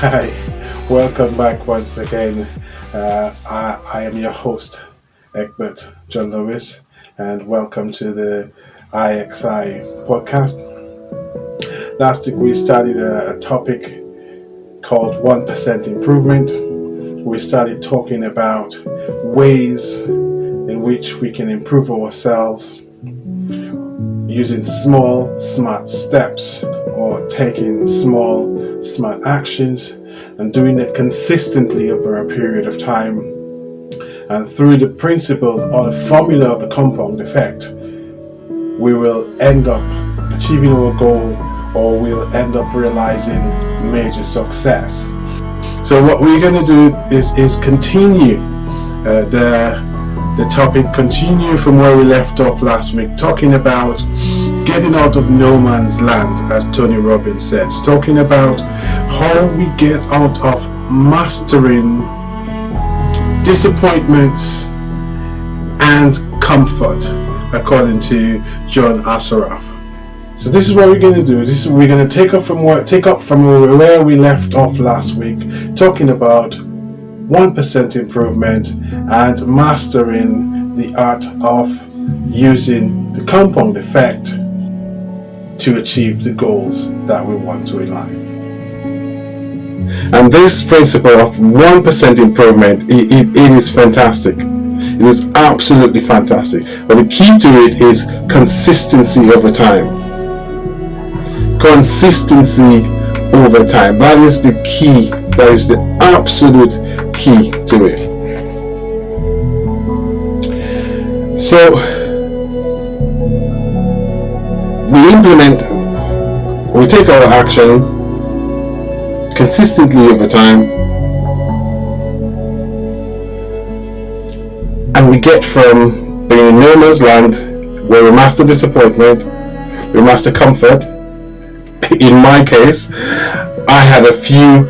Hi, welcome back once again. I am your host, Egbert John Lewis, and welcome to the IXI podcast. Last week we studied a topic called 1% improvement. We started talking about ways in which we can improve ourselves using small, smart steps or taking small, smart actions and doing it consistently over a period of time. And through the principles or the formula of the compound effect, we will end up achieving our goal or we'll end up realizing major success. So what we're going to do is continue the topic, continue from where we left off last week, talking about getting out of no man's land, as Tony Robbins says, talking about how we get out of mastering disappointments and comfort, according to John Assaraf. So this is what we're going to do. We're going to take up from where we left off last week, talking about 1% improvement and mastering the art of using the compound effect to achieve the goals that we want to in life. And this principle of 1% improvement, it is fantastic. It is absolutely fantastic. But the key to it is consistency over time. Consistency over time. That is the key. That is the absolute key to it. So we take our action consistently over time, and we get from being in no man's land where we master disappointment, we master comfort. In my case, I had a few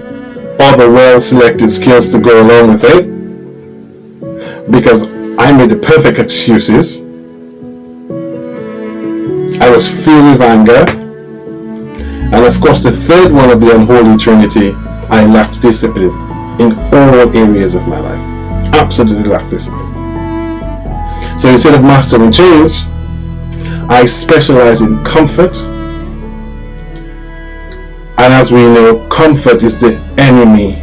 other well-selected skills to go along with it, because I made the perfect excuses. I was filled with anger, and of course the third one of the unholy trinity, I lacked discipline in all areas of my life. Absolutely lacked discipline. So instead of mastering change, I specialize in comfort. And as we know, comfort is the enemy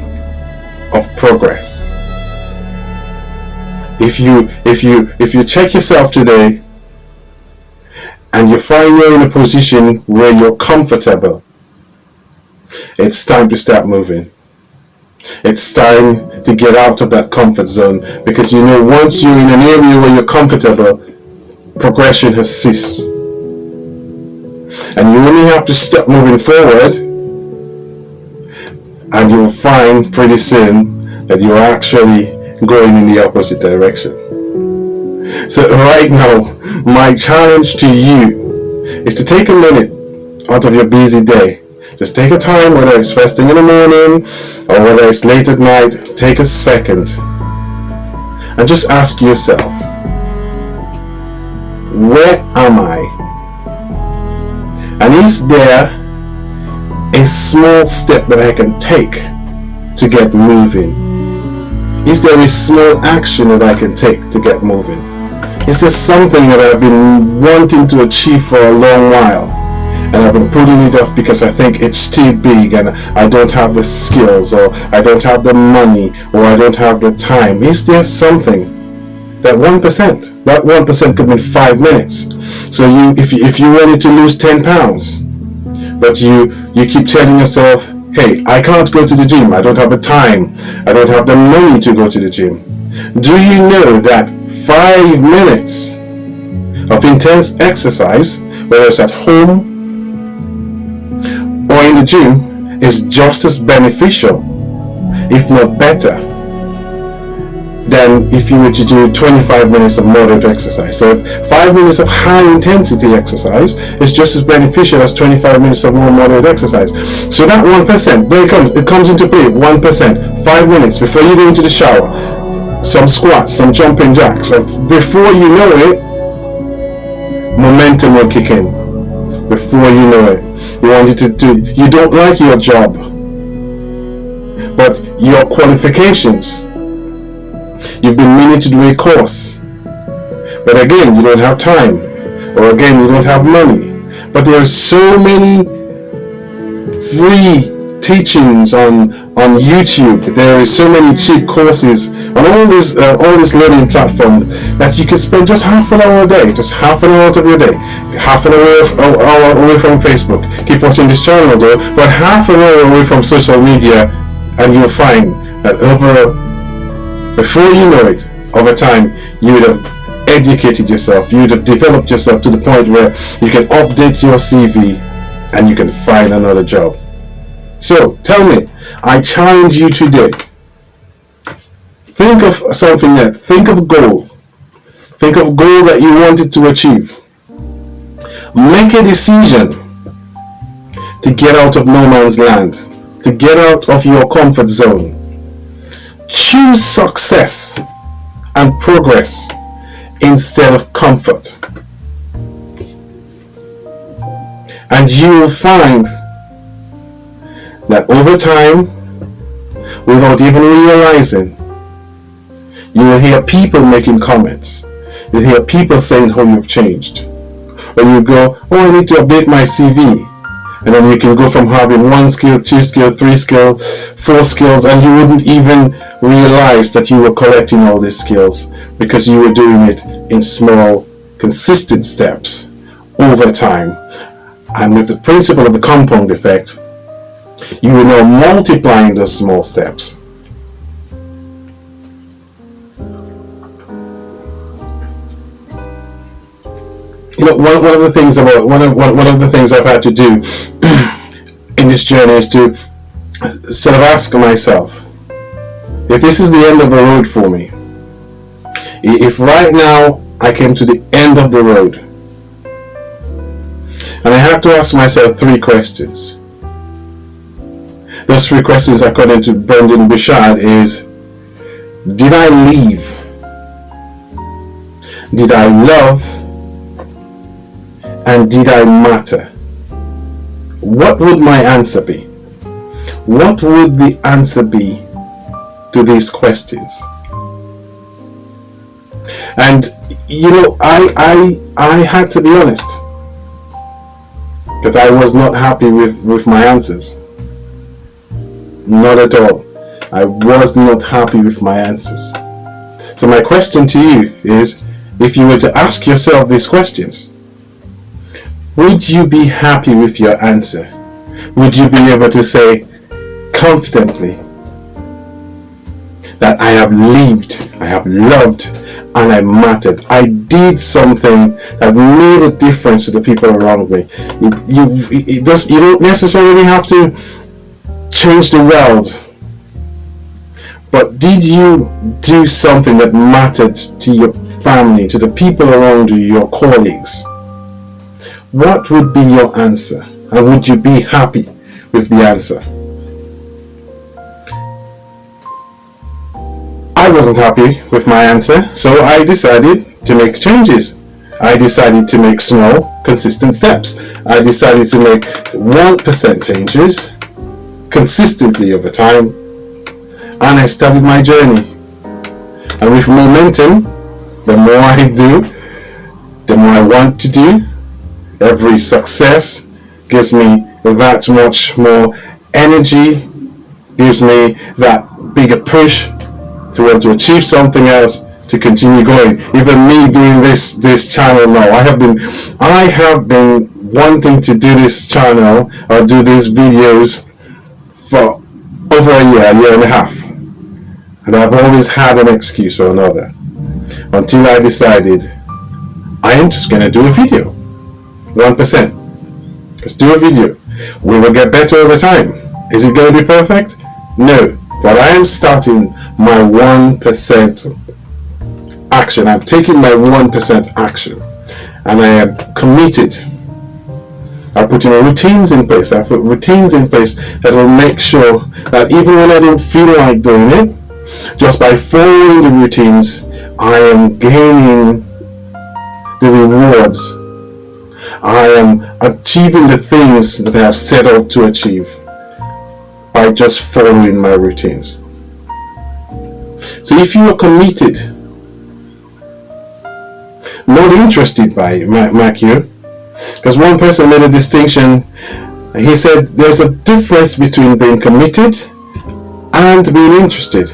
of progress. If you check yourself today and you find you're in a position where you're comfortable, it's time to start moving. It's time to get out of that comfort zone, because you know once you're in an area where you're comfortable, progression has ceased. And you only have to stop moving forward, and you'll find pretty soon that you're actually going in the opposite direction. So right now, my challenge to you is to take a minute out of your busy day. Just take a time, whether it's first thing in the morning or whether it's late at night, take a second and just ask yourself, where am I? And is there a small step that I can take to get moving? Is there a small action that I can take to get moving? Is there something that I've been wanting to achieve for a long while, and I've been putting it off because I think it's too big and I don't have the skills, or I don't have the money, or I don't have the time? Is there something? That 1% could be 5 minutes. So if you wanted to lose 10 pounds, but you keep telling yourself, hey, I can't go to the gym, I don't have the time, I don't have the money to go to the gym. Do you know that 5 minutes of intense exercise, whether it's at home or in the gym, is just as beneficial, if not better, than if you were to do 25 minutes of moderate exercise? So 5 minutes of high intensity exercise is just as beneficial as 25 minutes of more moderate exercise. So that 1%, there it comes into play. 1%, 5 minutes before you go into the shower, some squats, some jumping jacks, and before you know it, momentum will kick in. Before you know it, you don't like your job, but your qualifications. You've been meaning to do a course, but again, you don't have time, or again, you don't have money. But there are so many free teachings on YouTube. There is so many cheap courses on all this learning platform that you can spend just half an hour a day, just half an hour out of your day, half an hour away from Facebook. Keep watching this channel though, but half an hour away from social media, and you'll find that before you know it, over time, you would have educated yourself, you would have developed yourself to the point where you can update your CV and you can find another job. So tell me, I challenge you today. Think of something that, think of a goal. Think of a goal that you wanted to achieve. Make a decision to get out of no man's land, to get out of your comfort zone. Choose success and progress instead of comfort. And you will find that over time, without even realizing, you will hear people making comments. You'll hear people saying how you've changed. Or you go, oh, I need to update my CV. And then you can go from having 1 skill, 2 skill, 3 skill, 4 skills, and you wouldn't even realize that you were collecting all these skills because you were doing it in small, consistent steps over time. And with the principle of the compound effect, you will now multiplying those small steps. You know, one of the things I've had to do in this journey is to sort of ask myself, if this is the end of the road for me, if right now I came to the end of the road, and I have to ask myself 3 questions. Those 3 questions, according to Brendan Bouchard, is: did I leave? Did I love? And did I matter? What would my answer be? What would the answer be to these questions? And you know, I had to be honest, because I was not happy with my answers. Not at all. I was not happy with my answers. So my question to you is, if you were to ask yourself these questions, would you be happy with your answer? Would you be able to say confidently that I have lived, I have loved, and I mattered? I did something that made a difference to the people around me. You don't necessarily have to change the world, but did you do something that mattered to your family, to the people around you, your colleagues? What would be your answer? And would you be happy with the answer? I wasn't happy with my answer, so I decided to make changes. I decided to make small, consistent steps. I decided to make 1% changes consistently over time, and I started my journey. And with momentum, the more I do, the more I want to do. Every success gives me that much more energy, gives me that bigger push to want to achieve something else, to continue going. Even me doing this channel now, I have been wanting to do this channel or do these videos for over a year and a half, and I've always had an excuse or another, until I decided I am just going to do a video. 1%. Let's do a video. We will get better over time. Is it going to be perfect? No. But I am starting my 1% action. I'm taking my 1% action, and I am committed. I'm putting routines in place. I put routines in place that will make sure that even when I don't feel like doing it, just by following the routines, I am gaining the rewards. I am achieving the things that I have set out to achieve by by just following my routines. So if you are committed, not interested by mark you, because one person made a distinction. He said there's a difference between being committed and being interested.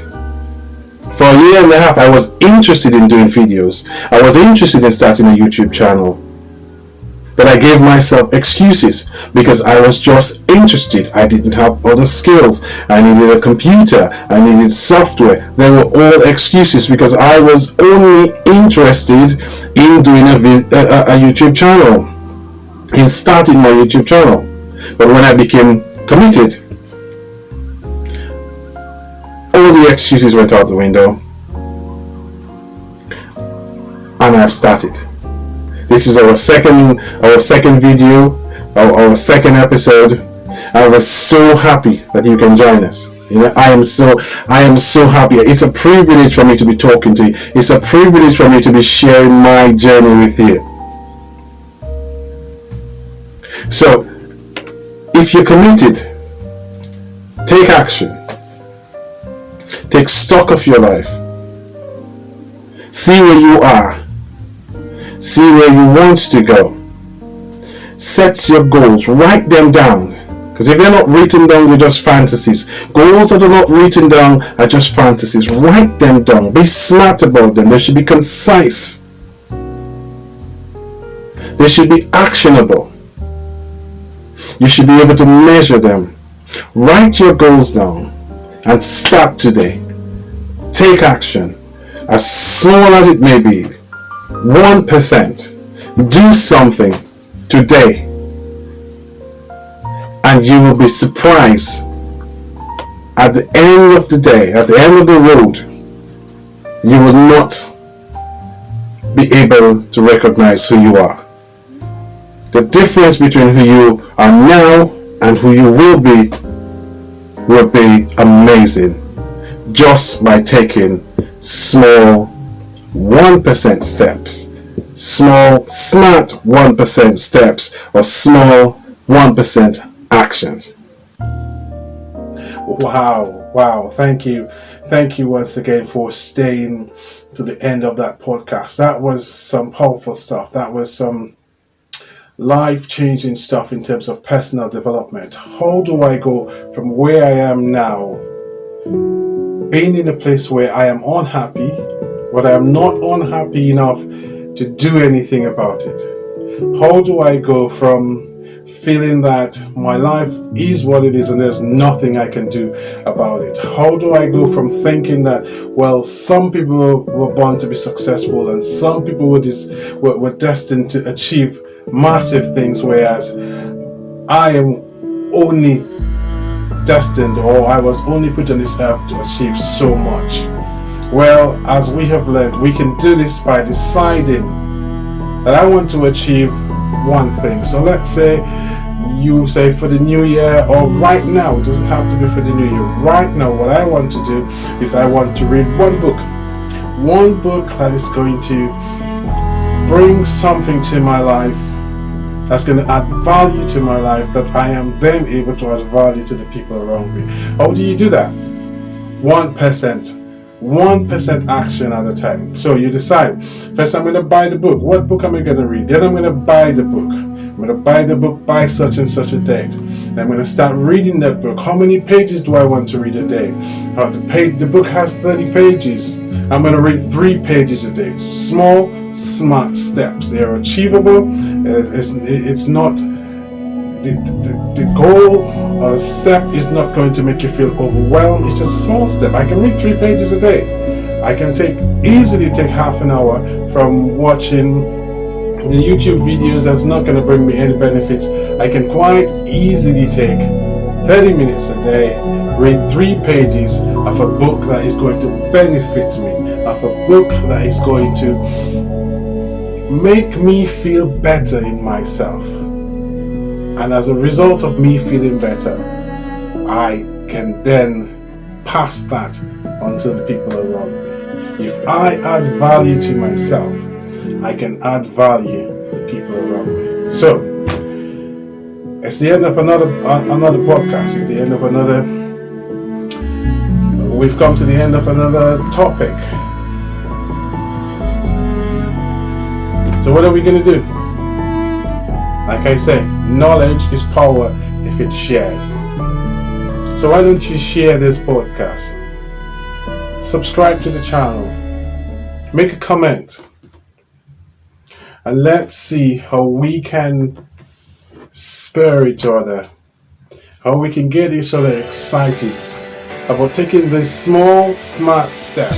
For a year and a half, I was interested in doing videos. I was interested in starting a YouTube channel. But I gave myself excuses because I was just interested. I didn't have other skills. I needed a computer. I needed software. They were all excuses because I was only interested in doing a YouTube channel, in starting my YouTube channel. But when I became committed, all the excuses went out the window, and I've started. This is our second video, our second episode. I was so happy that you can join us. I am so happy. It's a privilege for me to be talking to you. It's a privilege for me to be sharing my journey with you. So, if you're committed, take action. Take stock of your life. See where you are. See where you want to go. Set your goals. Write them down. Because if they're not written down, they're just fantasies. Goals that are not written down are just fantasies. Write them down. Be smart about them. They should be concise. They should be actionable. You should be able to measure them. Write your goals down and start today. Take action, as small as it may be. 1%. Do something today, and you will be surprised at the end of the day, at the end of the road. You will not be able to recognize who you are. The difference between who you are now and who you will be amazing, just by taking small 1% steps, small smart 1% steps, or small 1% actions. Wow, thank you once again for staying to the end of that podcast. That was some powerful stuff. That was some life-changing stuff in terms of personal development. How do I go from where I am now, being in a place where I am unhappy, but I am not unhappy enough to do anything about it? How do I go from feeling that my life is what it is and there's nothing I can do about it? How do I go from thinking that, well, some people were born to be successful and some people were destined to achieve massive things, whereas I am only destined, or I was only put on this earth to achieve so much? Well, as we have learned, we can do this by deciding that I want to achieve one thing. So let's say you say for the new year, or right now, it doesn't have to be for the new year. Right now, what I want to do is I want to read one book that is going to bring something to my life, that's going to add value to my life, that I am then able to add value to the people around me. How do you do that? 1% action at a time. So you decide, first I'm going to buy the book. What book am I going to read? Then I'm going to buy the book. I'm going to buy the book by such and such a date. Then I'm going to start reading that book. How many pages do I want to read a day? The book has 30 pages. I'm going to read 3 pages a day. Small, smart steps. They are achievable. It's not the goal or step is not going to make you feel overwhelmed. It's a small step. I can read 3 pages a day. I can easily take half an hour from watching the YouTube videos. That's not going to bring me any benefits. I can quite easily take 30 minutes a day, read 3 pages of a book that is going to benefit me, of a book that is going to make me feel better in myself. And as a result of me feeling better, I can then pass that on to the people around me. If I add value to myself, I can add value to the people around me. So, it's the end of another podcast. It's the end of another we've come to the end of another topic. So what are we going to do? Like I say, knowledge is power if it's shared. So why don't you share this podcast? Subscribe to the channel. Make a comment. And let's see how we can spur each other. How we can get each other excited about taking this small, smart step